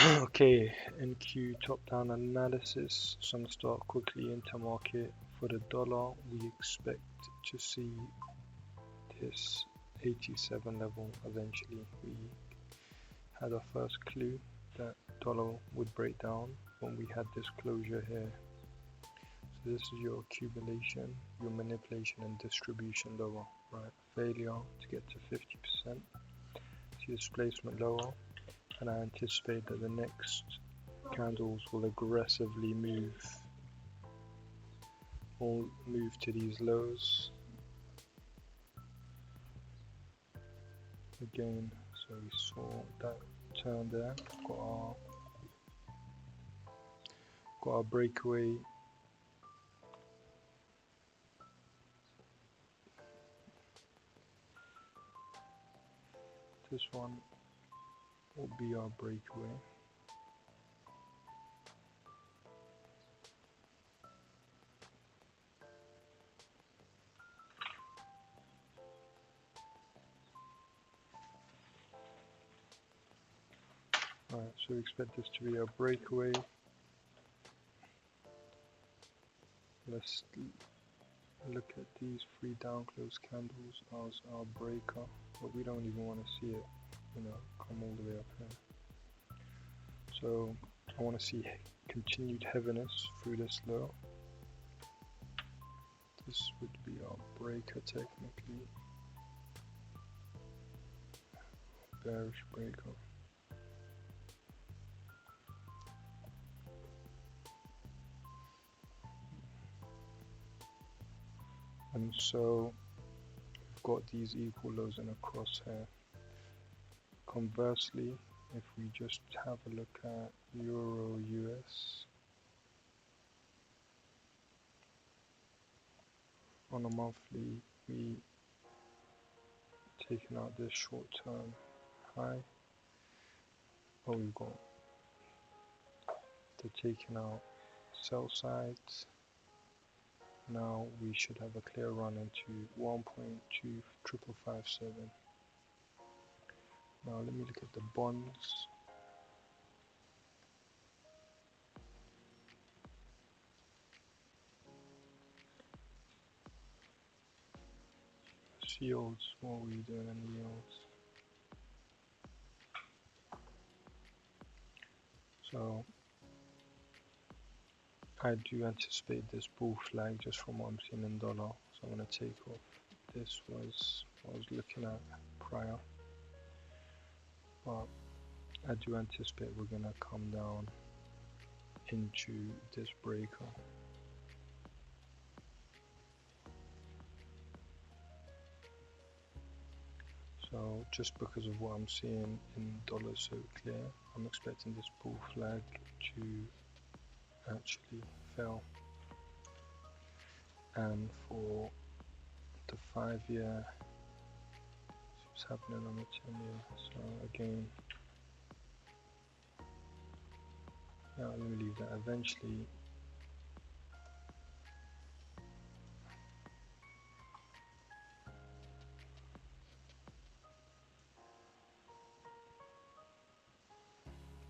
Okay, NQ top-down analysis. So I'm going to start quickly into market. For the dollar, we expect to see this 87 level eventually. We had our first clue that dollar would break down when we had this closure here. So this is your accumulation, your manipulation and distribution lower, right? Failure to get to 50%. See displacement lower, and I anticipate that the next candles will aggressively move to these lows again. So we saw that turn there, got our breakaway. This one will be our breakaway. Alright, so we expect this to be our breakaway. Let's look at these 3 down close candles as our breaker, but we don't even want to see it, come all the way up here. So I want to see continued heaviness through this low. This would be our breaker technically. Bearish breaker. And so we've got these equal lows in a crosshair. Conversely, if we just have a look at Euro US on a monthly, we taken out this short-term high. Oh, we've got the taken out sell sides. Now we should have a clear run into 1.25557. Now let me look at the bonds. Yields, what are we doing in yields? So I do anticipate this bull flag just from what I'm seeing in dollar. So I'm going to take off. This was what I was looking at prior. But I do anticipate we're going to come down into this breaker. So just because of what I'm seeing in dollars so clear, I'm expecting this bull flag to actually fail. And for the 5-year, what's happening on the 10-year? So again, yeah, let me leave that. Eventually,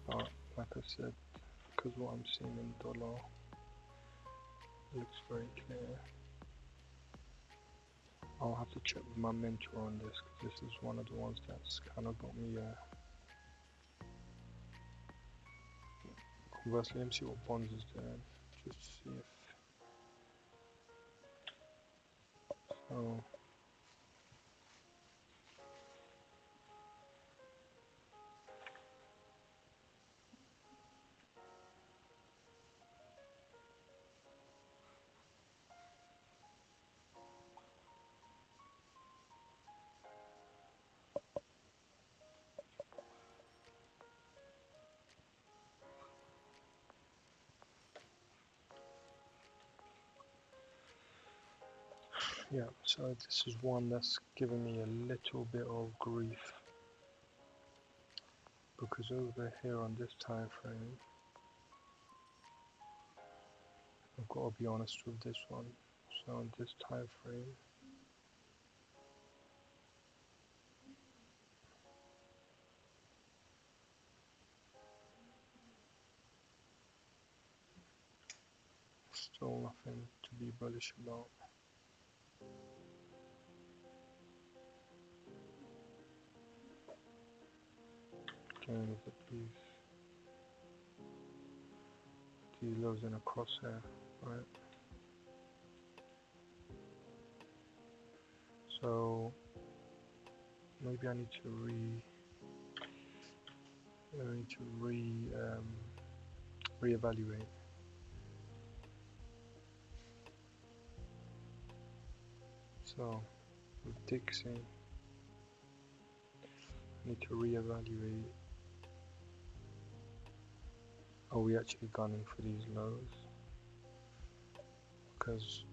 but like I said, because what I'm seeing in dollar looks very clear. I'll have to check with my mentor on this, because this is one of the ones that's kind of got me. Conversely, let me see what bonds is doing, just to see if. So. Yeah, so this is one that's giving me a little bit of grief, because over here on this time frame, I've got to be honest with this one. So on this time frame, So nothing to be bullish about. Again, look at these lows in a crosshair, right? So maybe I need to reevaluate. So with Dixie, I need to reevaluate. Are we actually gunning for these lows? Because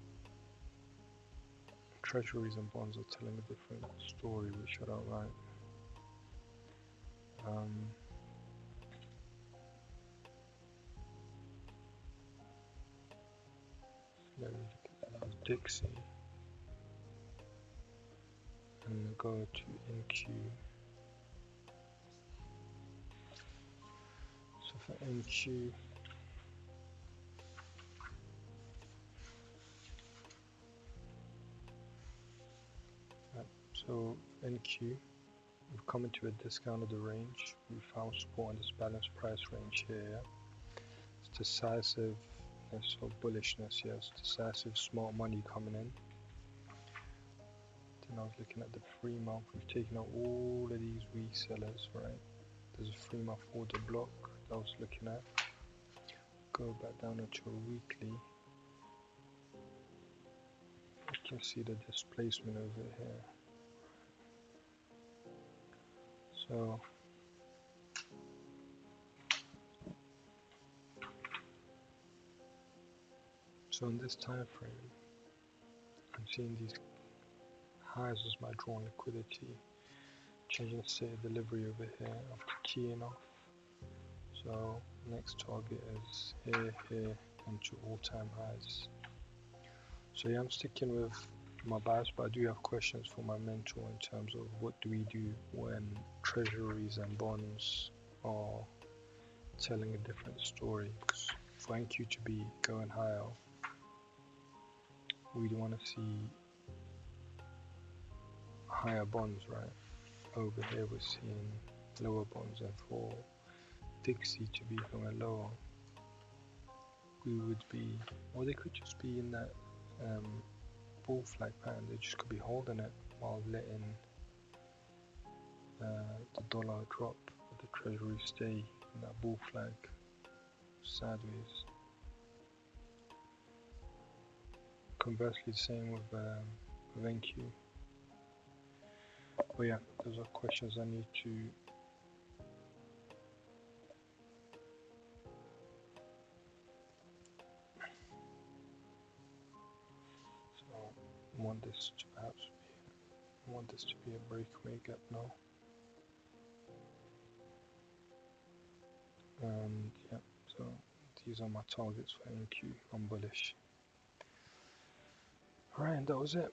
treasuries and bonds are telling a different story, which I don't like. Let me look at Dixie and go to NQ. So for NQ, so NQ, we've come into a discounted range. We found support in this balanced price range here. It's decisiveness or bullishness, yes, decisive smart money coming in. Then I was looking at the 3 month. We've taken out all of these weak sellers, right? There's a 3 month order block that I was looking at. Go back down into a weekly. You can see the displacement over here. So in this time frame, I'm seeing these highs as my drawn liquidity, changing the state of delivery over here after keying off. So next target is here, and to all-time highs. So yeah, I'm sticking with my bias, but I do have questions for my mentor in terms of what do we do when treasuries and bonds are telling a different story. Because for NQ to be going higher, we'd want to see higher bonds, right? Over here we're seeing lower bonds, and for Dixie to be going lower, we would be, or they could just be in that bull flag pattern. They just could be holding it while letting the dollar drop, but the treasury stay in that bull flag sideways. Conversely, the same with NQ. But yeah, those are questions I need to I want this to be a breakaway gap now. And yeah, so these are my targets for NQ. I'm bullish. Alright, and that was it.